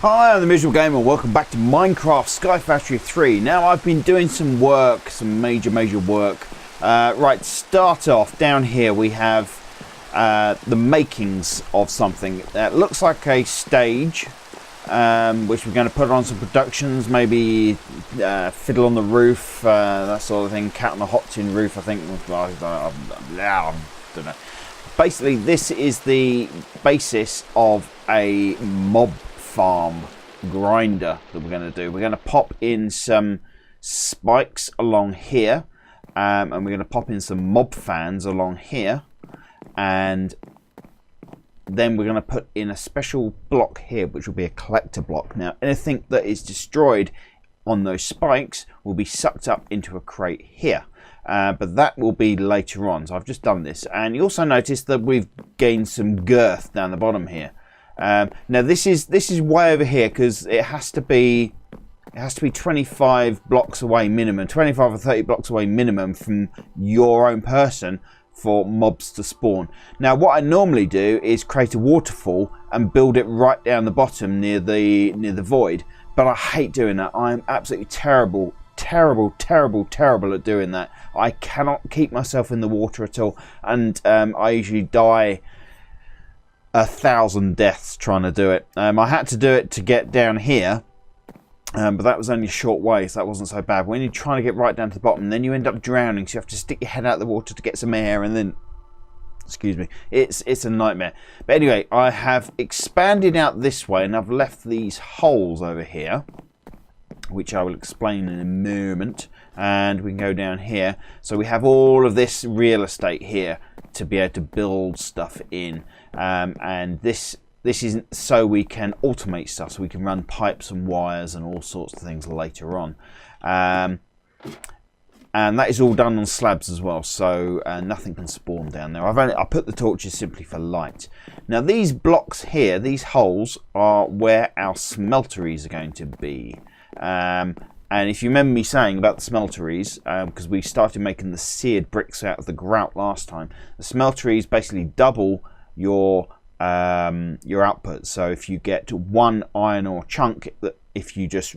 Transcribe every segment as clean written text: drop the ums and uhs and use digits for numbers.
Hi, I'm the Miserable Gamer. Welcome back to Minecraft Sky Factory 3. Now, I've been doing some work, some major work. Right, start off down here. We have the makings of something. It looks like a stage, which we're going to put on some productions. Maybe fiddle on the roof, that sort of thing. Cat on the hot tin roof, I think. I don't know. Basically, this is the basis of a mob farm grinder that we're going to do. We're going to pop in some spikes along here, and we're going to pop in some mob fans along here, and then we're going to put in a special block here, which will be a collector block. Now, anything that is destroyed on those spikes will be sucked up into a crate here. But that will be later on. So I've just done this, and you also notice that we've gained some girth down the bottom here. Now this is way over here because it has to be 25 blocks away minimum, 25 or 30 blocks away minimum from your own person for mobs to spawn. Now what I normally do is create a waterfall and build it right down the bottom near the void, but I hate doing that. I'm absolutely terrible at doing that. I cannot keep myself in the water at all, and I usually die 1,000 deaths trying to do it. I had to do it to get down here, but that was only a short way, so that wasn't so bad. When you're trying to get right down to the bottom, then you end up drowning, so you have to stick your head out of the water to get some air, and then, excuse me, it's a nightmare. But anyway, I have expanded out this way, and I've left these holes over here, which I will explain in a moment, and we can go down here. So we have all of this real estate here to be able to build stuff in, and this isn't so we can automate stuff, so we can run pipes and wires and all sorts of things later on, and that is all done on slabs as well, so nothing can spawn down there. I put the torches simply for light. Now these blocks here, these holes, are where our smelteries are going to be. And if you remember me saying about the smelteries, because we started making the seared bricks out of the grout last time, the smelteries basically double your output. So if you get one iron ore chunk, if you just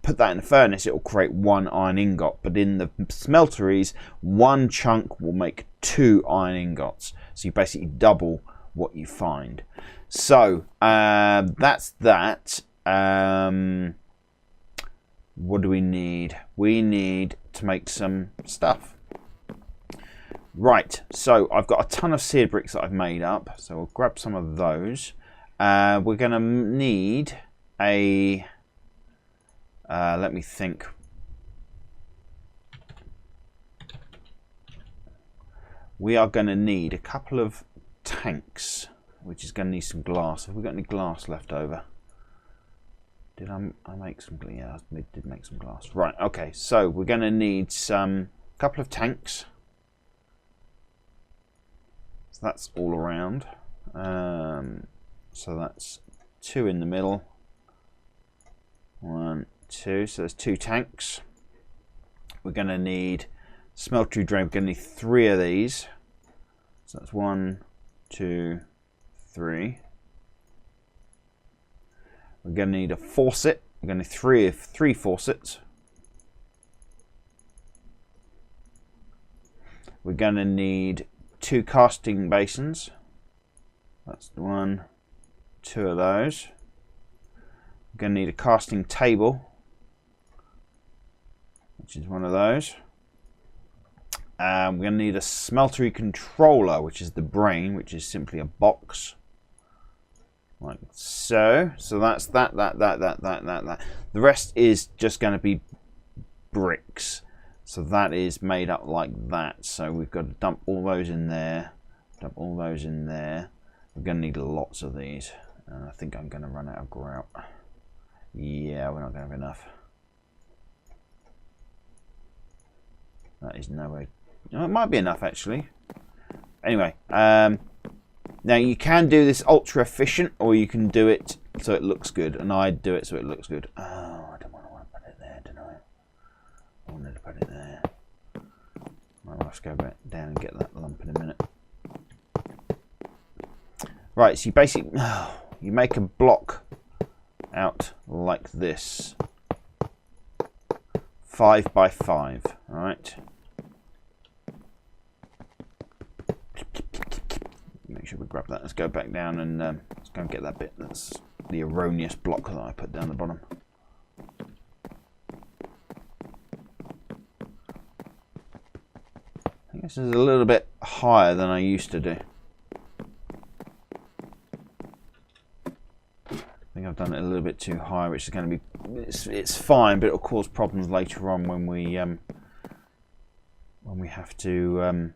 put that in the furnace, it will create one iron ingot. But in the smelteries, one chunk will make 2 iron ingots. So you basically double what you find. So that's that. What do we need? We need to make some stuff. Right, so I've got a ton of seared bricks that I've made up, so we'll grab some of those. We're going to need a... let me think. We are going to need a couple of tanks, which is going to need some glass. Have we got any glass left over? Did I make some? Yeah, I did make some glass. Right. Okay. So we're going to need some couple of tanks. So that's all around. So that's 2 in the middle. 1, 2. So there's 2 tanks. We're going to need smeltery drain. We're going to need 3 of these. So that's 1, 2, 3. We're going to need a faucet. We're going to need 3 faucets. We're going to need 2 casting basins. That's 1, 2 of those. We're going to need a casting table, which is 1 of those. We're going to need a smeltery controller, which is the brain, which is simply a box. Like so. So that's that. The rest is just going to be bricks. So that is made up like that. So we've got to dump all those in there. Dump all those in there. We're going to need lots of these. And I think I'm going to run out of grout. Yeah, we're not going to have enough. That is no way. No, it might be enough actually. Anyway, now you can do this ultra efficient, or you can do it so it looks good, and I do it so it looks good. Oh, I don't want to put it there, don't I? I wanted to put it there. I'll have to go back down and get that lump in a minute. Right, so you basically you make a block out like this. 5 by 5. All right. Make sure we grab that. Let's go back down and let's go and get that bit. That's the erroneous block that I put down the bottom. I think this is a little bit higher than I used to do. I think I've done it a little bit too high, which is going to be it's fine, but it'll cause problems later on when we have to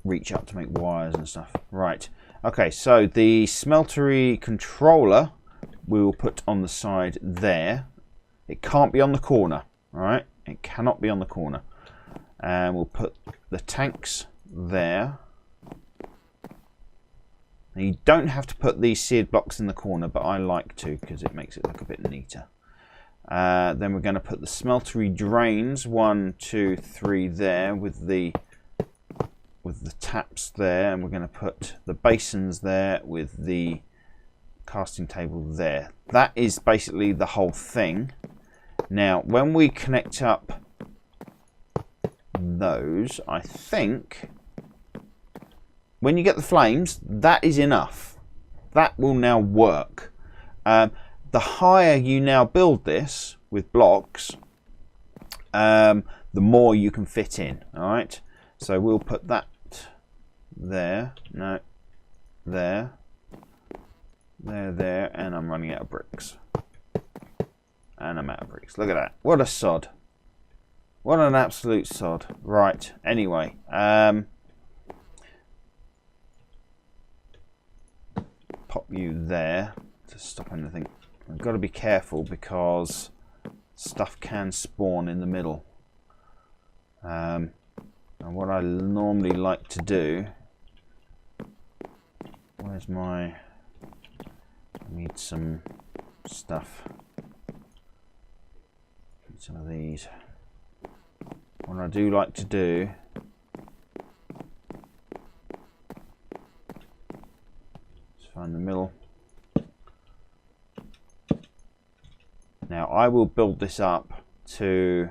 reach up to make wires and stuff. Right. Okay, so the smeltery controller we will put on the side there. It can't be on the corner. All right, it cannot be on the corner. And we'll put the tanks there. Now you don't have to put these seared blocks in the corner, but I like to because it makes it look a bit neater. Then we're going to put the smeltery drains 1, 2, 3 there with the taps there, and we're going to put the basins there with the casting table there. That is basically the whole thing. Now when we connect up those, I think when you get the flames, that is enough. That will now work. The higher you now build this with blocks, the more you can fit in. All right, so we'll put that there, no, there, there, and I'm running out of bricks. And I'm out of bricks. Look at that. What a sod. What an absolute sod. Right, anyway. Pop you there to stop anything. I've got to be careful because stuff can spawn in the middle. And what I normally like to do... Where's my... I need some stuff. Need some of these. What I do like to do... is find the middle. Now I will build this up to...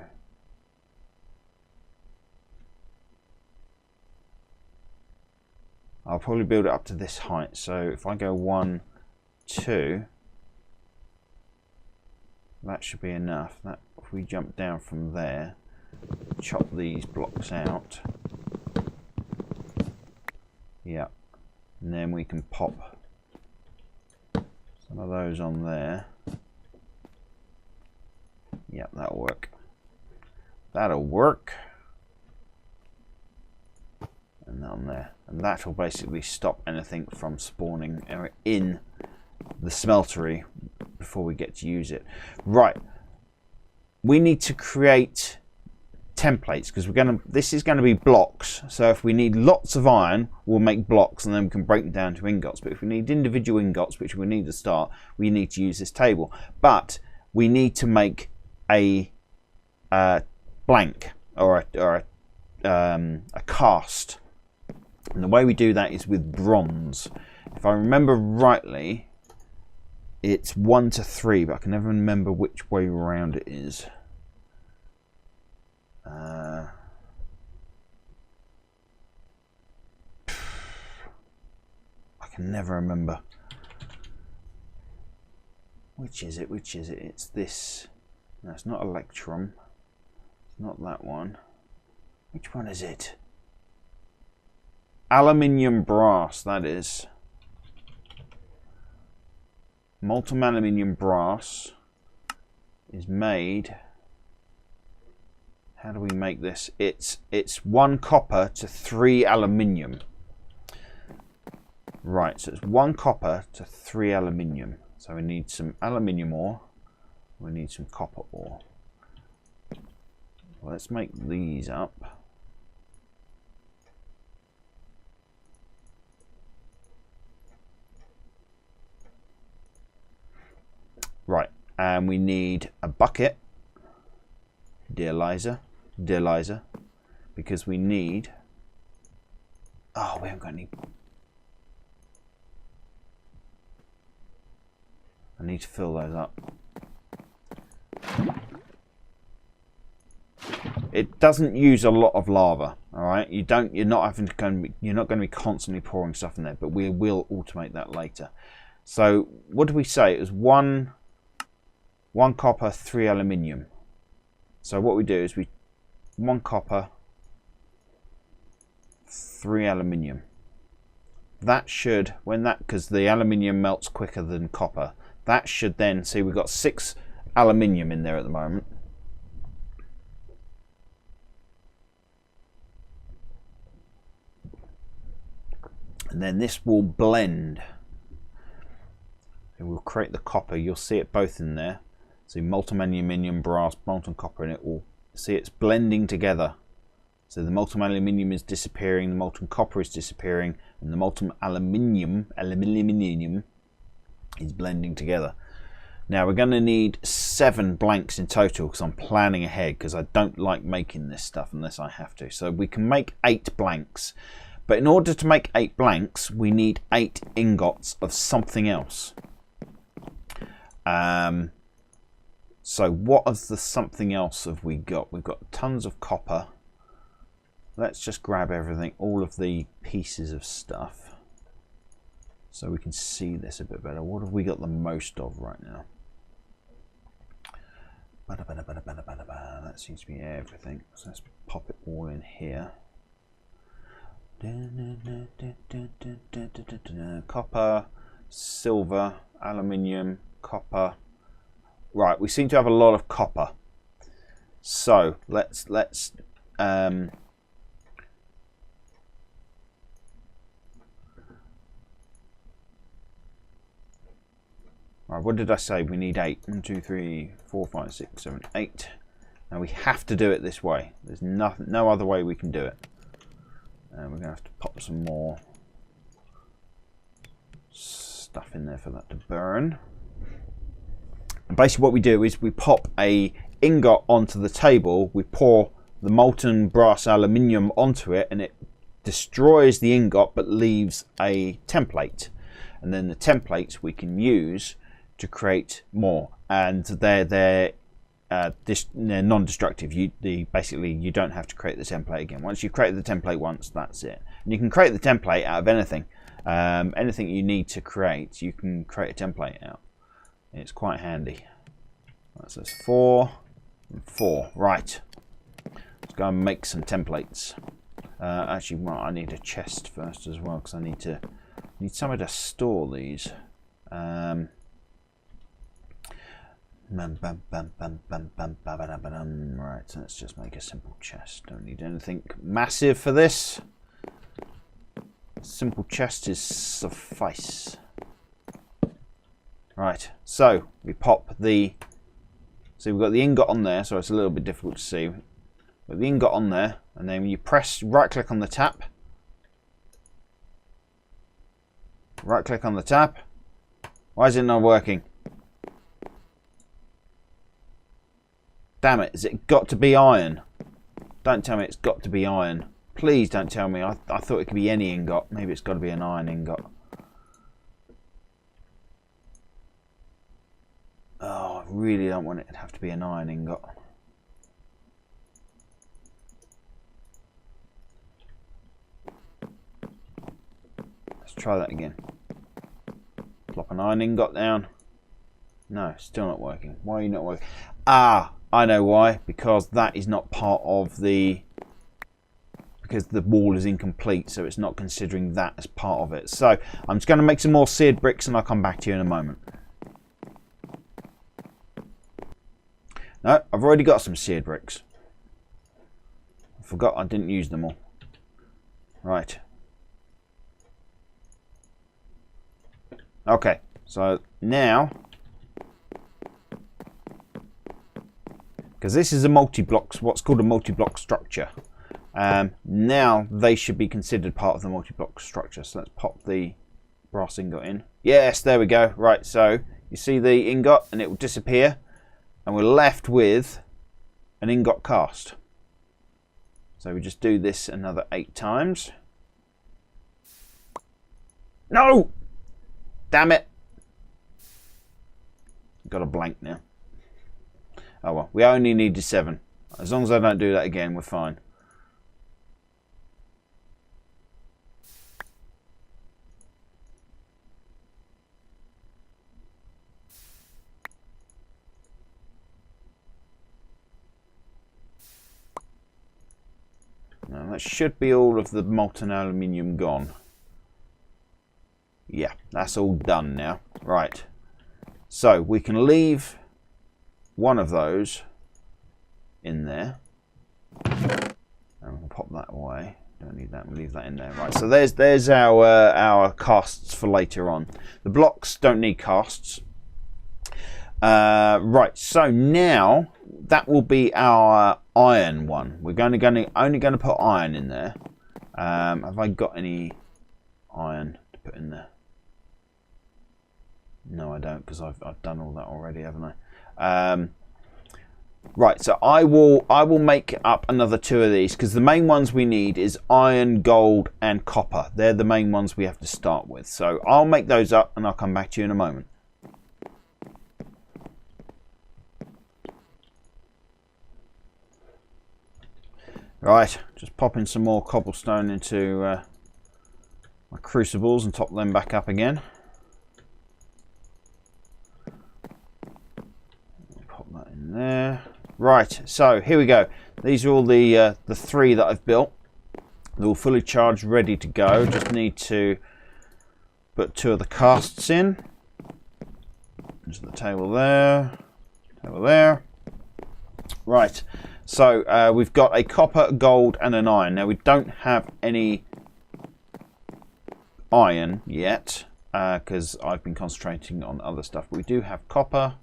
I'll probably build it up to this height. So if I go 1, 2, that should be enough. That if we jump down from there, chop these blocks out. Yeah, and then we can pop some of those on there. Yeah, that'll work. That'll work. And on there, and that will basically stop anything from spawning in the smeltery before we get to use it. Right, we need to create templates because this is going to be blocks. So if we need lots of iron, we'll make blocks and then we can break them down to ingots. But if we need individual ingots, which we need to start, we need to use this table. But we need to make a blank or a cast. And the way we do that is with bronze. If I remember rightly, it's 1 to 3, but I can never remember which way around it is. I can never remember. Which is it? Which is it? It's this. No, it's not Electrum. It's not that one. Which one is it? Aluminium brass, that is. Molten aluminium brass is made. How do we make this? It's 1 copper to 3 aluminium. Right, so it's 1 copper to 3 aluminium. So we need some aluminium ore. We need some copper ore. Well, let's make these up. Right, and we need a bucket, dear Liza, because we need... Oh, we haven't got any... I need to fill those up. It doesn't use a lot of lava, all right? You're not going to be constantly pouring stuff in there, but we will automate that later. So what did we say? It was one copper, 3 aluminium. So what we do is 1 copper, 3 aluminium. That should, because the aluminium melts quicker than copper, that should then, see, we've got 6 aluminium in there at the moment. And then this will blend. It will create the copper. You'll see it both in there. So molten aluminium, brass, molten copper, and it will see it's blending together. So the molten aluminium is disappearing, the molten copper is disappearing, and the molten aluminium is blending together. Now we're going to need 7 blanks in total because I'm planning ahead, because I don't like making this stuff unless I have to. So we can make 8 blanks. But in order to make 8 blanks, we need 8 ingots of something else. So what of the something else have we got? We've got tons of copper. Let's just grab everything, all of the pieces of stuff, so we can see this a bit better. What have we got the most of right now? That seems to be everything. So let's pop it all in here. Copper, silver, aluminium, copper. Right, we seem to have a lot of copper. So let's right, what did I say? We need 8. 1, 2, 3, 4, 5, 6, 7, 8. Now we have to do it this way. There's no other way we can do it. And we're going to have to pop some more stuff in there for that to burn. And basically what we do is we pop a ingot onto the table, we pour the molten brass aluminium onto it, and it destroys the ingot but leaves a template. And then the templates we can use to create more, and they're non-destructive. Basically you don't have to create the template again. Once you've created the template once, that's it. And you can create the template out of anything. Anything you need to create, you can create a template out. It's quite handy. So that's 4 and 4. Right, let's go and make some templates. Actually, well, I need a chest first as well, because I need somewhere to store these. Right, so let's just make a simple chest. Don't need anything massive for this. Simple chest is suffice. Right, so we pop the. So we've got the ingot on there, so it's a little bit difficult to see. But the ingot on there, and then you press right click on the tap. Right click on the tap. Why is it not working? Damn it, has it got to be iron? Don't tell me it's got to be iron. Please don't tell me. I thought it could be any ingot. Maybe it's got to be an iron ingot. Oh, I really don't want it to have to be an iron ingot. Let's try that again. Plop an iron ingot down. No, still not working. Why are you not working? Ah, I know why. Because that is not part of the... Because the wall is incomplete, so it's not considering that as part of it. So I'm just going to make some more seared bricks and I'll come back to you in a moment. No, I've already got some seared bricks. I forgot I didn't use them all. Right. Okay, so now, because this is a multi-block, what's called a multi-block structure. Now they should be considered part of the multi-block structure. So let's pop the brass ingot in. Yes, there we go. Right, so you see the ingot and it will disappear. And we're left with an ingot cast. So we just do this another 8 times. No! Damn it! got a blank now. Oh well, we only needed 7. As long as I don't do that again, we're fine. Now that should be all of the molten aluminium gone. Yeah, that's all done now. Right. So we can leave one of those in there. And we'll pop that away. Don't need that. We'll leave that in there. Right. So there's our casts for later on. The blocks don't need casts. Right. So now that will be our iron one. We're only going to put iron in there. Have I got any iron to put in there? No, I don't, because I've done all that already, haven't I? Right, so I will make up another 2 of these, because the main ones we need is iron, gold, and copper. They're the main ones we have to start with. So I'll make those up, and I'll come back to you in a moment. Right, just popping some more cobblestone into my crucibles and top them back up again. There. Right, so here we go. These are all the 3 that I've built. They're all fully charged, ready to go. Just need to put 2 of the casts in. There's the table there. Table there. Right, so we've got a copper, gold, and an iron. Now we don't have any iron yet because I've been concentrating on other stuff. But we do have copper.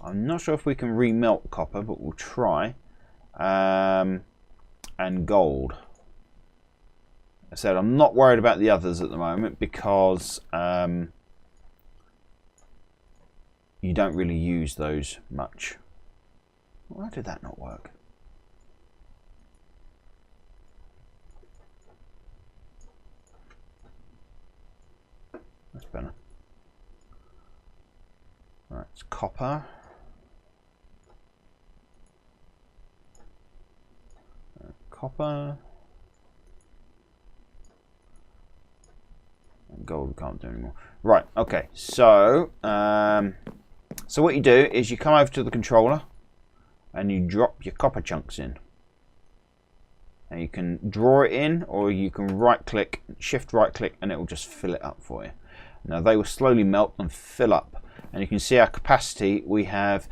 I'm not sure if we can remelt copper, but we'll try. And gold. I said I'm not worried about the others at the moment because you don't really use those much. Why did that not work? That's better. Right, it's copper. Copper. And gold we can't do anymore. Right, okay, so so what you do is you come over to the controller and you drop your copper chunks in. Now you can draw it in, or you can right click, shift right click, and it will just fill it up for you. Now they will slowly melt and fill up, and you can see our capacity we have.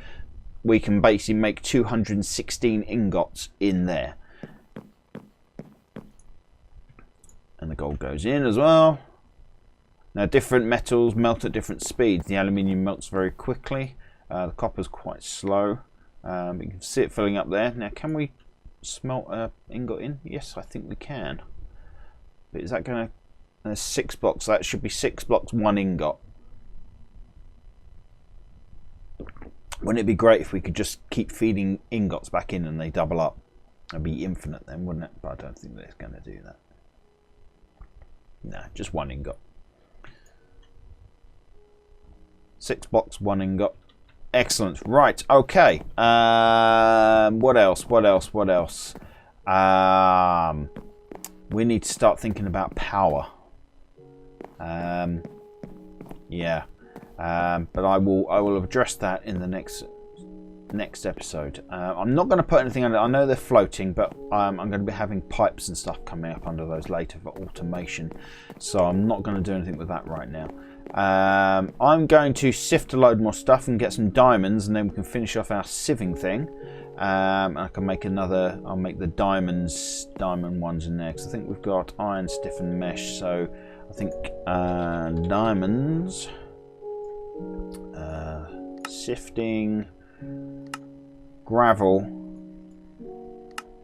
We can basically make 216 ingots in there. And the gold goes in as well. Now different metals melt at different speeds. The aluminium melts very quickly. The copper's quite slow. But you can see it filling up there. Now can we smelt an ingot in? Yes, I think we can. But is that going to... There's 6 blocks. That should be 6 blocks, 1 ingot. Wouldn't it be great if we could just keep feeding ingots back in and they double up? It'd be infinite then, wouldn't it? But I don't think they're going to do that. No, just 1 ingot. 6 blocks, 1 ingot. Excellent. Right, okay. What else? We need to start thinking about power. Yeah. But I will address that in the next episode. I'm not going to put anything under. I know they're floating, but I'm going to be having pipes and stuff coming up under those later for automation. So I'm not going to do anything with that right now. I'm going to sift a load more stuff and get some diamonds, and then we can finish off our sieving thing. I can make another. I'll make the diamond ones in there because I think we've got iron, stiffened mesh. So I think diamonds, sifting gravel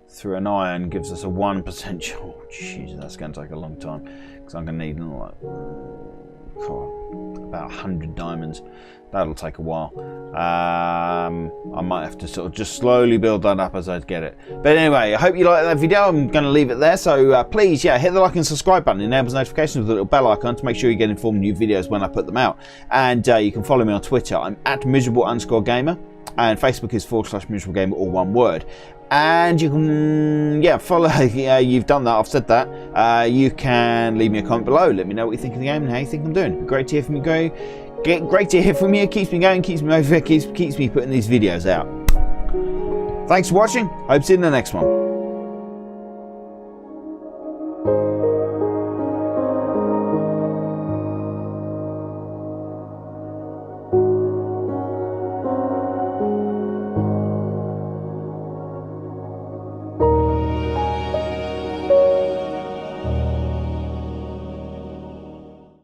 through an iron gives us a 1%. Oh, jeez, that's going to take a long time because I'm going to need like about 100 diamonds. That'll take a while. I might have to sort of just slowly build that up as I get it. But anyway, I hope you liked that video. I'm going to leave it there. So please, yeah, hit the like and subscribe button. It enables notifications with the little bell icon to make sure you get informed new videos when I put them out. And you can follow me on Twitter. I'm at miserable_gamer. And Facebook is /miserablegamer, all one word. And you can, yeah, follow. You've done that. I've said that. You can leave me a comment below. Let me know what you think of the game and how you think I'm doing. It'd be great to hear from you. Great to hear from you. It keeps me going, keeps me motivated, keeps me putting these videos out. Thanks for watching. Hope to see you in the next one.